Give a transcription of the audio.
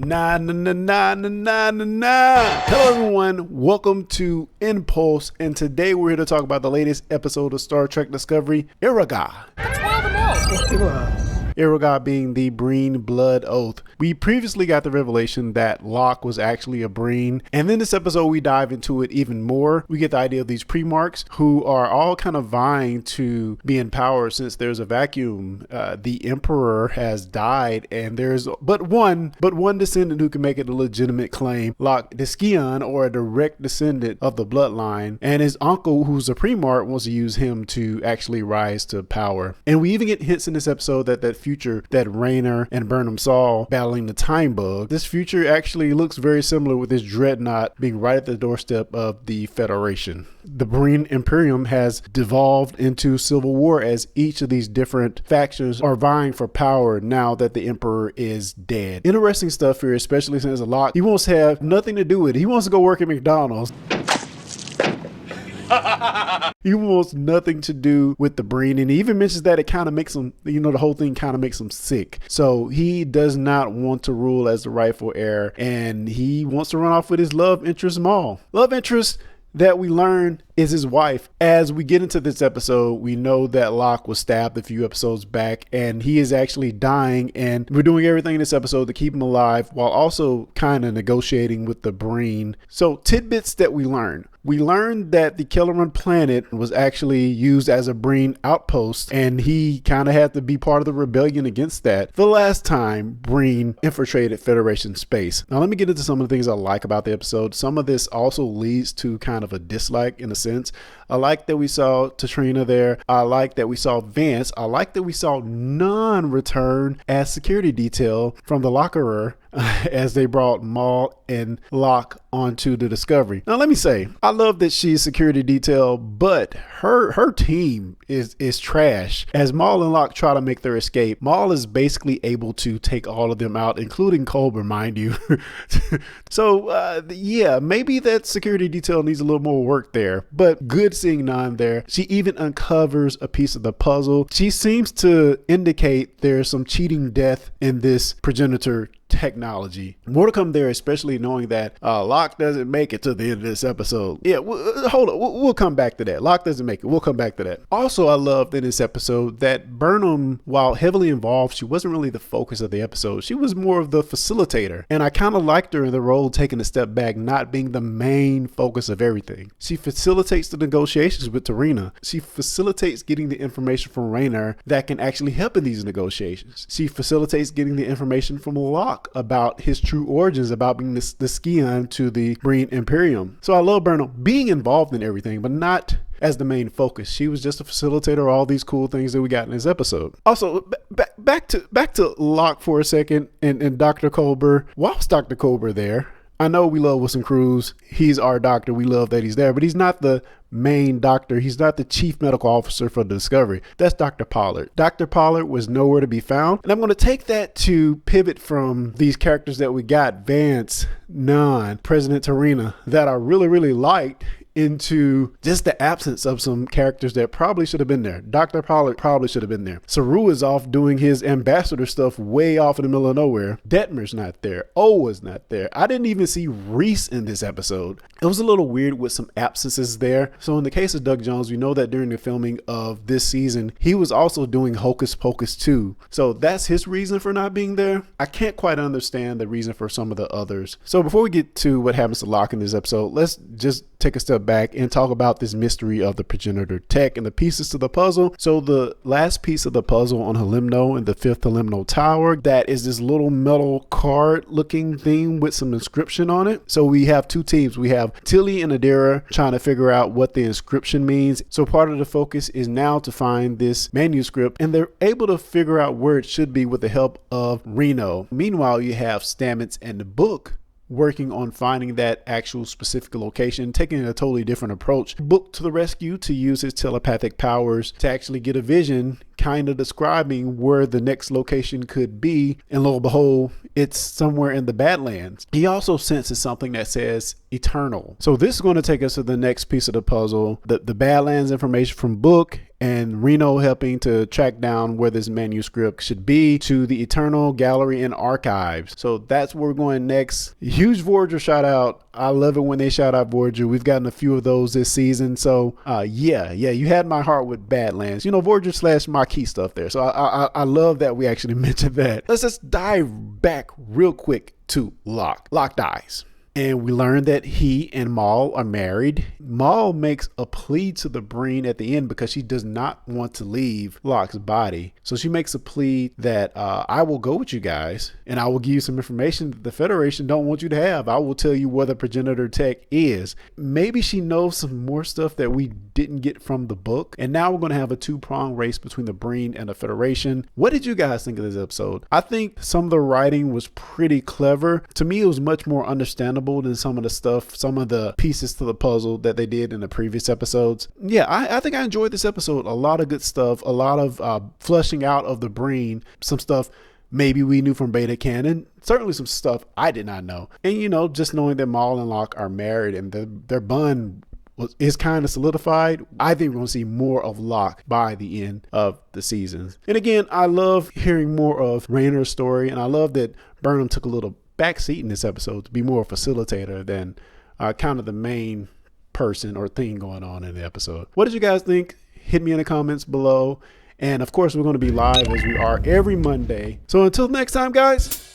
Nah, nah, nah, nah, nah, nah, nah, nah. Hello, everyone. Welcome to Impulse, and today we're here to talk about the latest episode of Star Trek Discovery, Erigah. That's wild and wild. Erigah being the Breen blood oath. We previously got the revelation that L'ak was actually a Breen, and in this episode we dive into it even more. We get the idea of these Primarchs who are all kind of vying to be in power since there's a vacuum. The Emperor has died, and there's but one descendant who can make it a legitimate claim. L'ak Diskion, or a direct descendant of the bloodline, and his uncle, who's a Primarch, wants to use him to actually rise to power. And we even get hints in this episode that future that Raynor and Burnham saw battling the time bug. This future actually looks very similar, with this dreadnought being right at the doorstep of the Federation. The Breen Imperium has devolved into civil war as each of these different factions are vying for power now that the Emperor is dead. Interesting stuff here, especially since L'ak, he wants to have nothing to do with it. He wants to go work at McDonald's. He wants nothing to do with the Breen, and he even mentions that it kind of makes him, the whole thing kind of makes him sick. So he does not want to rule as the rightful heir, and he wants to run off with his love interest, Moll. Love interest that we learn is his wife. As we get into this episode, we know that L'ak was stabbed a few episodes back, and he is actually dying, and we're doing everything in this episode to keep him alive while also kind of negotiating with the Breen. So tidbits that we learn. We learned that the Kelleran planet was actually used as a Breen outpost, and he kind of had to be part of the rebellion against that the last time Breen infiltrated Federation space. Now, let me get into some of the things I like about the episode. Some of this also leads to kind of a dislike in a sense. I like that we saw Tatrina there. I like that we saw Vance. I like that we saw Nhan return as security detail from the Lockerer as they brought Moll and L'ak onto the Discovery. Now, let me say, I love that she's security detail, but her team is trash. As Moll and L'ak try to make their escape, Moll is basically able to take all of them out, including Culber, mind you. So, yeah, maybe that security detail needs a little more work there, but good seeing Nhan there. She even uncovers a piece of the puzzle. She seems to indicate there's some cheating death in this progenitor technology. More to come there, especially knowing that L'ak doesn't make it to the end of this episode. Yeah, hold on. We'll come back to that. L'ak doesn't make it. We'll come back to that. Also, I loved in this episode that Burnham, while heavily involved, she wasn't really the focus of the episode. She was more of the facilitator. And I kind of liked her in the role, taking a step back, not being the main focus of everything. She facilitates the negotiations with Tatrina. She facilitates getting the information from Raynor that can actually help in these negotiations. She facilitates getting the information from L'ak about his true origins, about being the Skion to the Breen Imperium. So I love Burnham being involved in everything, but not as the main focus. She was just a facilitator of all these cool things that we got in this episode. Also, back to L'ak for a second, and Dr. Culber. Whilst Dr. Culber there, I know we love Wilson Cruz. He's our doctor. We love that he's there, but he's not the main doctor. He's not the chief medical officer for the Discovery. That's Dr. Pollard. Dr. Pollard was nowhere to be found. And I'm going to take that to pivot from these characters that we got, Vance, Nhan, President Tatrina, that I really, really liked, into just the absence of some characters that probably should have been there. Dr. Pollard probably should have been there. Saru is off doing his ambassador stuff way off in the middle of nowhere. Detmer's not there. Owa's not there. I didn't even see Reese in this episode. It was a little weird with some absences there. So in the case of Doug Jones, we know that during the filming of this season, he was also doing Hocus Pocus 2. So that's his reason for not being there. I can't quite understand the reason for some of the others. So before we get to what happens to L'ak in this episode, let's just take a step back and talk about this mystery of the progenitor tech and the pieces to the puzzle. So the last piece of the puzzle on Halimno and the fifth Halimno tower, that is this little metal card looking thing with some inscription on it. So we have two teams. We have Tilly and Adira trying to figure out what the inscription means. So part of the focus is now to find this manuscript, and they're able to figure out where it should be with the help of Reno. Meanwhile, you have Stamets and the book working on finding that actual specific location, taking a totally different approach. Book to the rescue to use his telepathic powers to actually get a vision, kind of describing where the next location could be. And lo and behold, it's somewhere in the Badlands. He also senses something that says eternal. So this is going to take us to the next piece of the puzzle, the Badlands information from Book and Reno helping to track down where this manuscript should be to the Eternal Gallery and Archives. So that's where we're going next. Huge Voyager shout out. I love it when they shout out Voyager. We've gotten a few of those this season. So yeah, you had my heart with Badlands. Voyager / Marquee stuff there. So I love that we actually mentioned that. Let's just dive back real quick to Locke. Locke dies. And we learn that he and Moll are married. Moll makes a plea to the Breen at the end because she does not want to leave Locke's body. So she makes a plea that I will go with you guys and I will give you some information that the Federation don't want you to have. I will tell you where the progenitor tech is. Maybe she knows some more stuff that we didn't get from the book. And now we're going to have a two-pronged race between the Breen and the Federation. What did you guys think of this episode? I think some of the writing was pretty clever. To me, it was much more understandable than some of the pieces to the puzzle that they did in the previous episodes. Yeah, I think I enjoyed this episode. A lot of good stuff, a lot of flushing out of the Breen, some stuff maybe we knew from beta canon, certainly some stuff I did not know. And just knowing that Moll and Locke are married and their bond is kind of solidified, I think we're going to see more of Locke by the end of the season. And again, I love hearing more of Raynor's story, and I love that Burnham took a little backseat in this episode to be more a facilitator than kind of the main person or thing going on in the episode. What did you guys think? Hit me in the comments below. And of course, we're going to be live as we are every Monday. So until next time, guys,